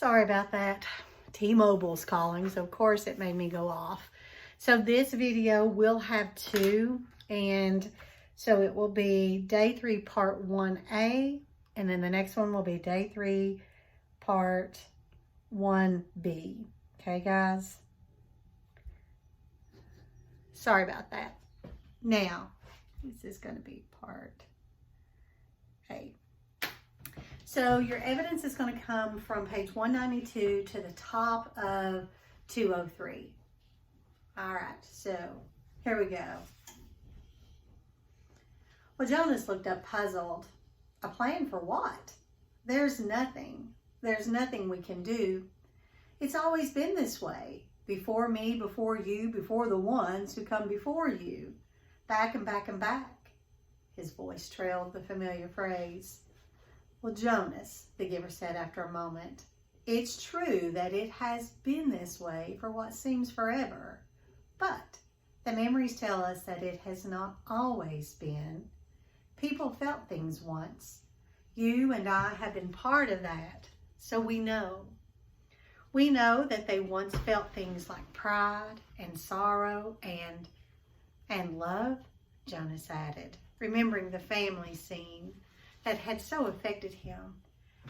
Sorry about that. T-Mobile's calling, so of course it made me go off. So this video will have two, and so it will be day 3 part 1A, and then the next one will be day 3 part 1B. Okay, guys? Sorry about that. Now, this is going to be part A. So your evidence is going to come from page 192 to the top of 203. All right, so here we go. Well, Jonas looked up puzzled. A plan for what? There's nothing. There's nothing we can do. It's always been this way. Before me, before you, before the ones who come before you. Back and back and back. His voice trailed the familiar phrase. Well, Jonas, the giver said after a moment, it's true that it has been this way for what seems forever, but the memories tell us that it has not always been. People felt things once. You and I have been part of that, so we know. We know that they once felt things like pride and sorrow and love, Jonas added, remembering the family scene that had so affected him,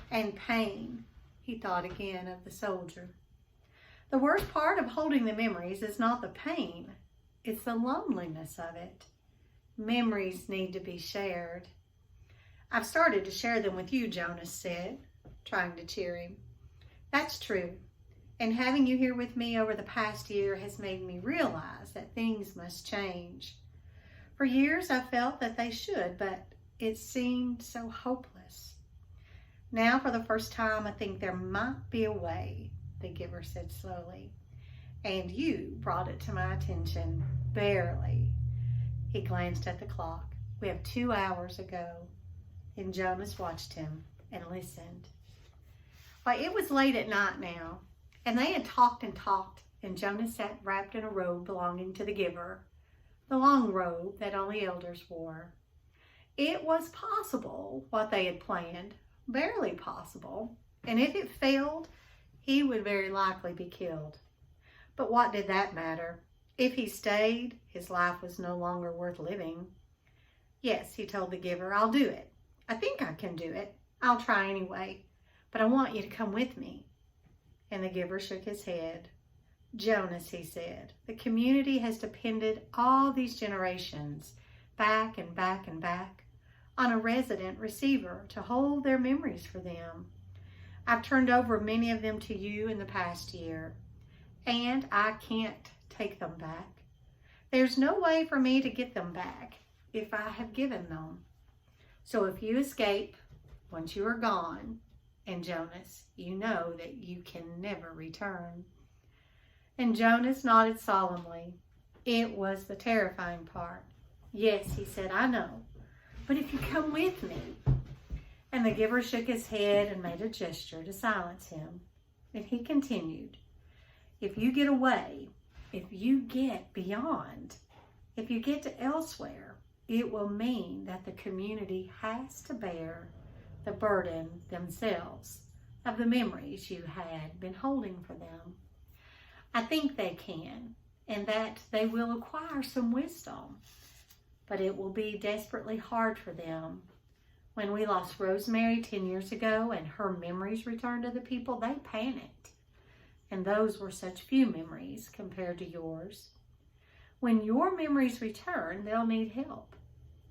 and pain, he thought again of the soldier. The worst part of holding the memories is not the pain, it's the loneliness of it. Memories need to be shared. I've started to share them with you, Jonas said, trying to cheer him. That's true, and having you here with me over the past year has made me realize that things must change. For years I felt that they should, but it seemed so hopeless. Now, for the first time, I think there might be a way, the giver said slowly. And you brought it to my attention, barely. He glanced at the clock. We have 2 hours ago. And Jonas watched him and listened. Why, it was late at night now, and they had talked, and Jonas sat wrapped in a robe belonging to the giver, the long robe that only elders wore. It was possible what they had planned, barely possible, and if it failed, he would very likely be killed. But what did that matter? If he stayed, his life was no longer worth living. Yes, he told the giver, I'll do it. I think I can do it. I'll try anyway, but I want you to come with me. And the giver shook his head. Jonas, he said, the community has depended all these generations, back and back and back, on a resident receiver to hold their memories for them. I've turned over many of them to you in the past year, and I can't take them back. There's no way for me to get them back if I have given them. So if you escape, once you are gone, and Jonas, you know that you can never return. And Jonas nodded solemnly. It was the terrifying part. Yes, he said, I know. But if you come with me. And the giver shook his head and made a gesture to silence him. And he continued, if you get away, if you get beyond, if you get to elsewhere, it will mean that the community has to bear the burden themselves of the memories you had been holding for them. I think they can, and that they will acquire some wisdom. But it will be desperately hard for them. When we lost Rosemary 10 years ago and her memories returned to the people, they panicked. And those were such few memories compared to yours. When your memories return, they'll need help.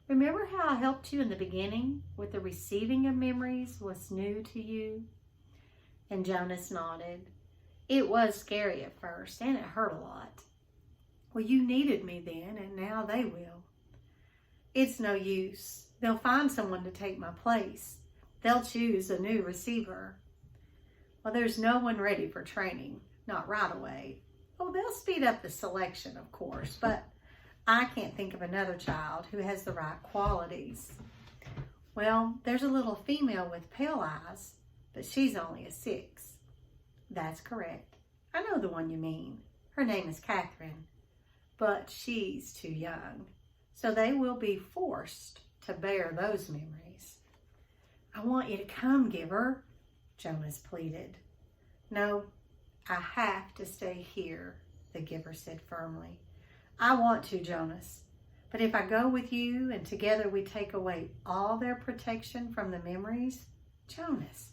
Remember how I helped you in the beginning with the receiving of memories was new to you? And Jonas nodded. It was scary at first, and it hurt a lot. Well, you needed me then, and now they will. It's no use. They'll find someone to take my place. They'll choose a new receiver. Well, there's no one ready for training, not right away. Oh, they'll speed up the selection, of course, but I can't think of another child who has the right qualities. Well, there's a little female with pale eyes, but she's only a 6. That's correct. I know the one you mean. Her name is Catherine, but she's too young. So they will be forced to bear those memories. I want you to come, giver, Jonas pleaded. No, I have to stay here, the giver said firmly. I want to, Jonas. But if I go with you and together we take away all their protection from the memories, Jonas,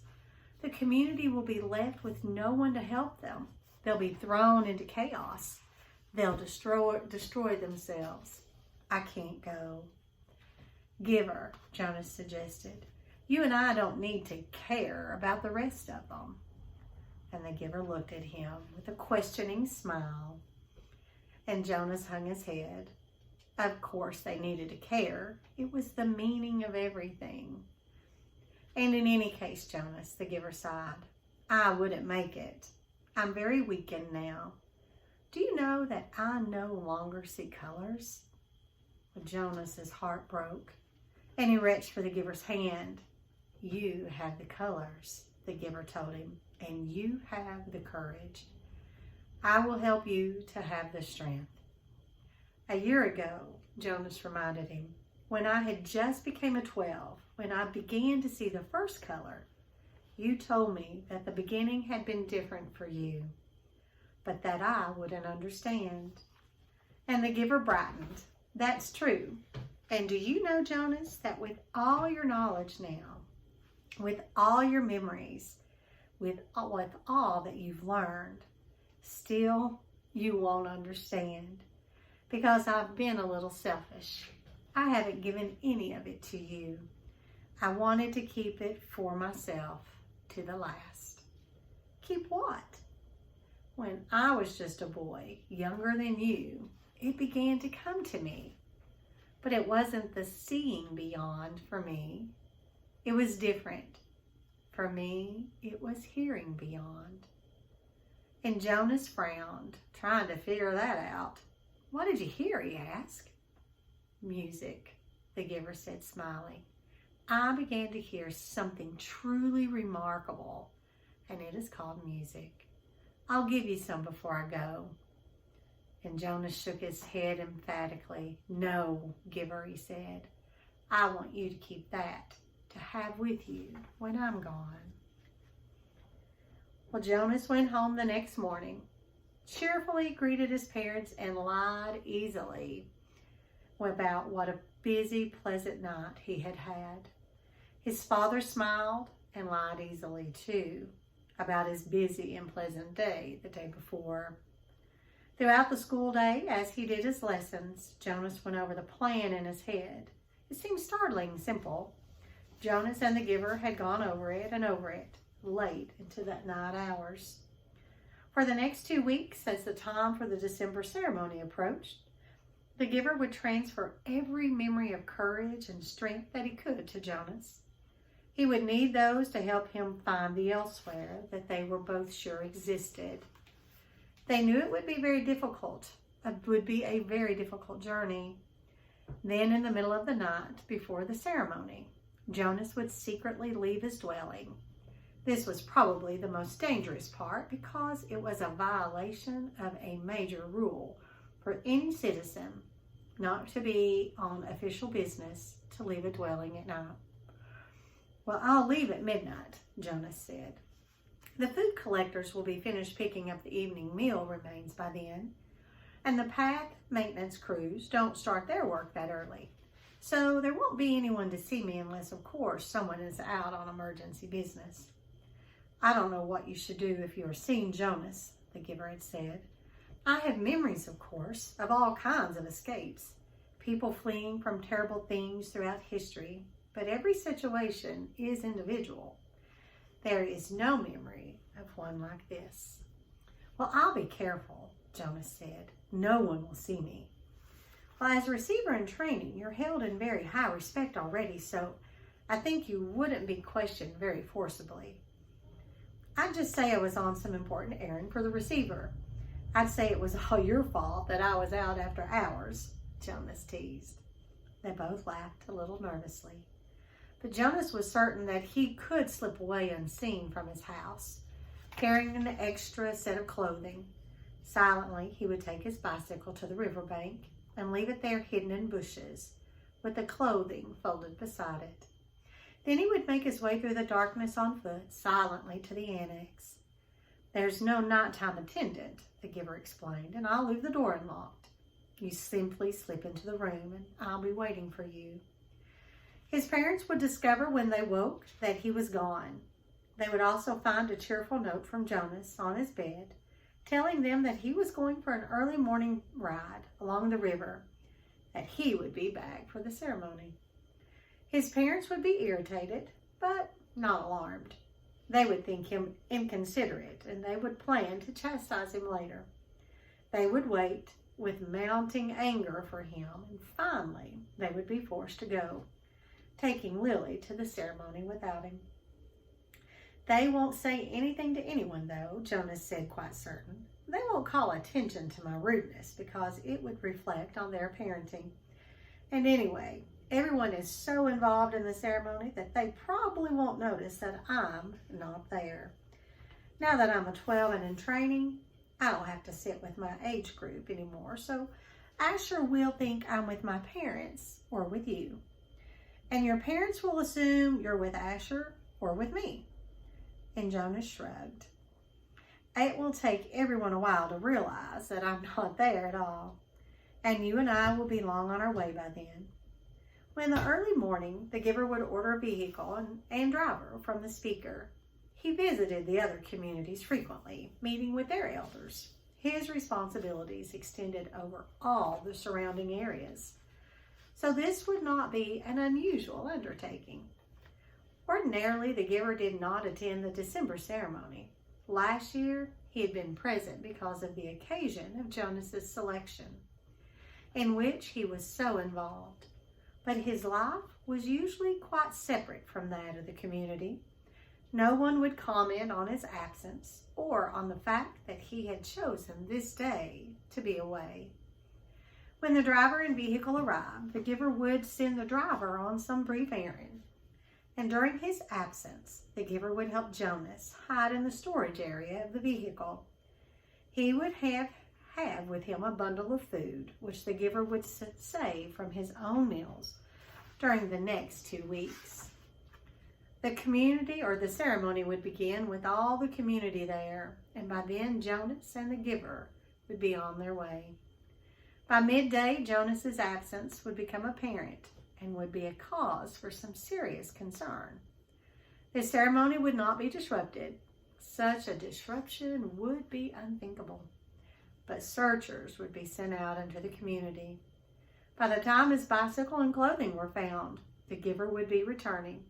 the community will be left with no one to help them. They'll be thrown into chaos. They'll destroy themselves. I can't go. Giver, Jonas suggested, you and I don't need to care about the rest of them. And the giver looked at him with a questioning smile. And Jonas hung his head. Of course they needed to care. It was the meaning of everything. And in any case, Jonas, the giver sighed, I wouldn't make it. I'm very weakened now. Do you know that I no longer see colors? Well, Jonas's heart broke, and he reached for the giver's hand. You have the colors, the giver told him, and you have the courage. I will help you to have the strength. A year ago, Jonas reminded him, when I had just become a 12, when I began to see the first color, you told me that the beginning had been different for you, but that I wouldn't understand. And the giver brightened. That's true. And do you know, Jonas, that with all your knowledge now, with all your memories, with all that you've learned, still you won't understand, because I've been a little selfish. I haven't given any of it to you. I wanted to keep it for myself to the last. Keep what? When I was just a boy, younger than you, it began to come to me. But it wasn't the seeing beyond for me. It was different. For me, it was hearing beyond. And Jonas frowned, trying to figure that out. What did you hear, he asked. Music, the giver said, smiling. I began to hear something truly remarkable, and it is called music. I'll give you some before I go. And Jonas shook his head emphatically. No, giver, he said. I want you to keep that, to have with you when I'm gone. Well, Jonas went home the next morning, cheerfully greeted his parents, and lied easily about what a busy, pleasant night he had had. His father smiled and lied easily too about his busy and pleasant day the day before. Throughout the school day, as he did his lessons, Jonas went over the plan in his head. It seemed startlingly simple. Jonas and the giver had gone over it and over it, late into the night hours. For the next 2 weeks, as the time for the December ceremony approached, the giver would transfer every memory of courage and strength that he could to Jonas. He would need those to help him find the elsewhere that they were both sure existed. They knew it would be very difficult. It would be a very difficult journey. Then in the middle of the night before the ceremony, Jonas would secretly leave his dwelling. This was probably the most dangerous part because it was a violation of a major rule for any citizen not to be on official business to leave a dwelling at night. Well, I'll leave at midnight, Jonas said. The food collectors will be finished picking up the evening meal remains by then, and the path maintenance crews don't start their work that early. So there won't be anyone to see me unless, of course, someone is out on emergency business. I don't know what you should do if you are seeing Jonas, the giver had said. I have memories, of course, of all kinds of escapes, people fleeing from terrible things throughout history, but every situation is individual. There is no memory of one like this. Well, I'll be careful, Jonas said. No one will see me. Well, as a receiver in training, you're held in very high respect already, so I think you wouldn't be questioned very forcibly. I'd just say I was on some important errand for the receiver. I'd say it was all your fault that I was out after hours, Jonas teased. They both laughed a little nervously. But Jonas was certain that he could slip away unseen from his house, carrying an extra set of clothing. Silently, he would take his bicycle to the riverbank and leave it there hidden in bushes, with the clothing folded beside it. Then he would make his way through the darkness on foot, silently to the annex. There's no nighttime attendant, the giver explained, and I'll leave the door unlocked. You simply slip into the room and I'll be waiting for you. His parents would discover when they woke that he was gone. They would also find a cheerful note from Jonas on his bed, telling them that he was going for an early morning ride along the river, that he would be back for the ceremony. His parents would be irritated, but not alarmed. They would think him inconsiderate, and they would plan to chastise him later. They would wait with mounting anger for him, and finally they would be forced to go, taking Lily to the ceremony without him. They won't say anything to anyone, though, Jonas said, quite certain. They won't call attention to my rudeness because it would reflect on their parenting. And anyway, everyone is so involved in the ceremony that they probably won't notice that I'm not there. Now that I'm a 12 and in training, I don't have to sit with my age group anymore, so Asher will think I'm with my parents or with you. And your parents will assume you're with Asher or with me. And Jonas shrugged. It will take everyone a while to realize that I'm not there at all. And you and I will be long on our way by then. Well, in the early morning, the giver would order a vehicle and driver from the speaker. He visited the other communities frequently, meeting with their elders. His responsibilities extended over all the surrounding areas. So this would not be an unusual undertaking. Ordinarily, the giver did not attend the December ceremony. Last year, he had been present because of the occasion of Jonas's selection, in which he was so involved. But his life was usually quite separate from that of the community. No one would comment on his absence or on the fact that he had chosen this day to be away. When the driver and vehicle arrived, the giver would send the driver on some brief errand. And during his absence, the giver would help Jonas hide in the storage area of the vehicle. He would have with him a bundle of food, which the giver would save from his own meals during the next 2 weeks. The community or the ceremony would begin with all the community there, and by then Jonas and the giver would be on their way. By midday, Jonas's absence would become apparent and would be a cause for some serious concern. The ceremony would not be disrupted. Such a disruption would be unthinkable. But searchers would be sent out into the community. By the time his bicycle and clothing were found, the giver would be returning.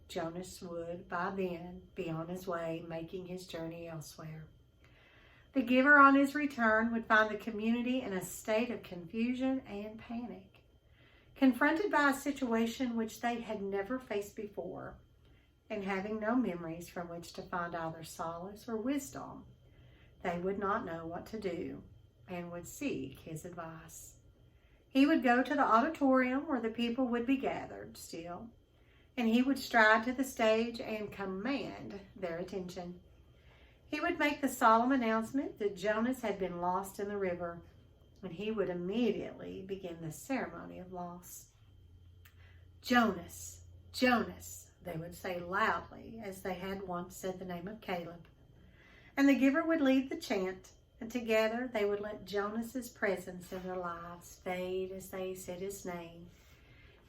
Jonas would, by then, be on his way, making his journey elsewhere. The giver on his return would find the community in a state of confusion and panic. Confronted by a situation which they had never faced before, and having no memories from which to find either solace or wisdom, they would not know what to do and would seek his advice. He would go to the auditorium where the people would be gathered still, and he would stride to the stage and command their attention. He would make the solemn announcement that Jonas had been lost in the river, and he would immediately begin the ceremony of loss. Jonas, Jonas, they would say loudly, as they had once said the name of Caleb. And the giver would lead the chant, and together they would let Jonas's presence in their lives fade as they said his name,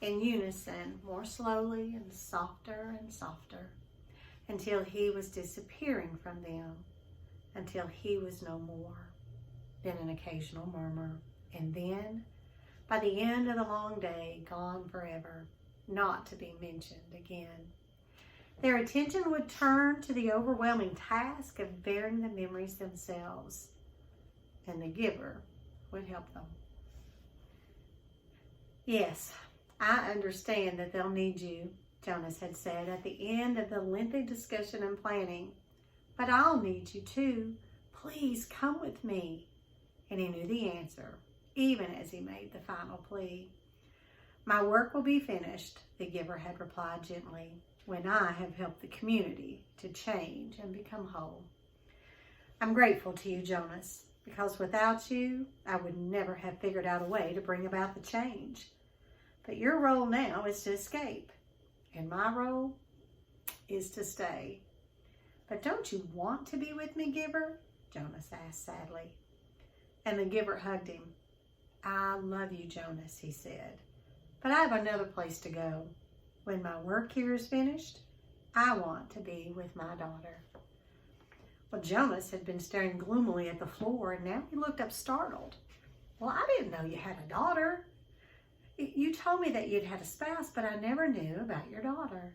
in unison, more slowly and softer, until he was disappearing from them, until he was no more. Then an occasional murmur, and then, by the end of the long day, gone forever, not to be mentioned again. Their attention would turn to the overwhelming task of bearing the memories themselves, and the giver would help them. Yes, I understand that they'll need you, Jonas had said at the end of the lengthy discussion and planning, but I'll need you too. Please come with me. And he knew the answer, even as he made the final plea. My work will be finished, the giver had replied gently, when I have helped the community to change and become whole. I'm grateful to you, Jonas, because without you, I would never have figured out a way to bring about the change. But your role now is to escape, and my role is to stay. But don't you want to be with me, giver? Jonas asked sadly. And the giver hugged him. I love you, Jonas, he said. But I have another place to go. When my work here is finished, I want to be with my daughter. Well, Jonas had been staring gloomily at the floor, and now he looked up startled. Well, I didn't know you had a daughter. You told me that you'd had a spouse, but I never knew about your daughter.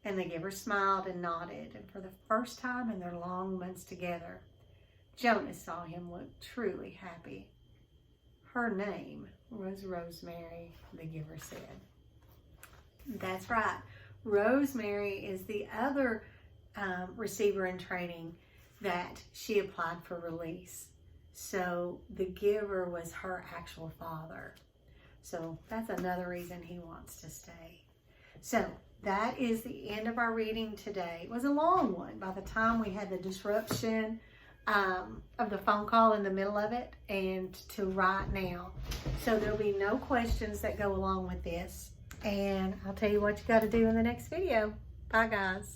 And the giver smiled and nodded, and for the first time in their long months together, Jonas saw him look truly happy. Her name was Rosemary, the giver said. That's right. Rosemary is the other receiver in training that she applied for release. So the giver was her actual father. So that's another reason he wants to stay. So that is the end of our reading today. It was a long one by the time we had the disruption of the phone call in the middle of it and to right now. So there'll be no questions that go along with this. And I'll tell you what you got to do in the next video. Bye, guys.